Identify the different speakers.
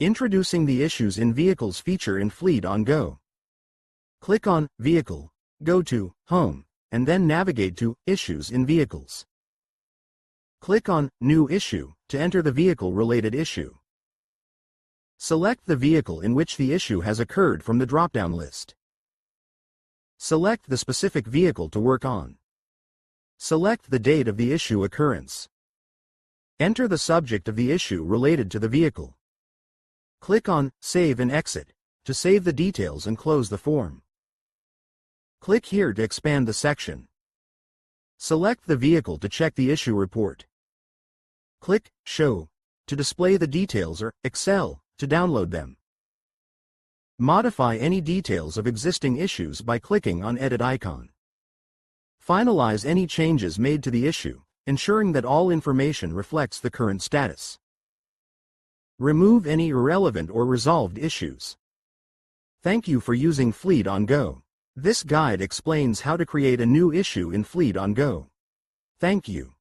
Speaker 1: Introducing the Issues in Vehicles feature in FleetOnGo. Click on Vehicle, go to Home, and then navigate to Issues in Vehicles. Click on New Issue to enter the vehicle-related issue. Select the vehicle in which the issue has occurred from the drop-down list. Select the specific vehicle to work on. Select the date of the issue occurrence. Enter the subject of the issue related to the vehicle. Click on Save and Exit to save the details and close the form. Click here to expand the section. Select the vehicle to check the issue report. Click Show to display the details or Excel to download them. Modify any details of existing issues by clicking on Edit icon. Finalize any changes made to the issue, ensuring that all information reflects the current status. Remove any irrelevant or resolved issues. Thank you for using FleetOnGo. This guide explains how to create a new issue in FleetOnGo. Thank you.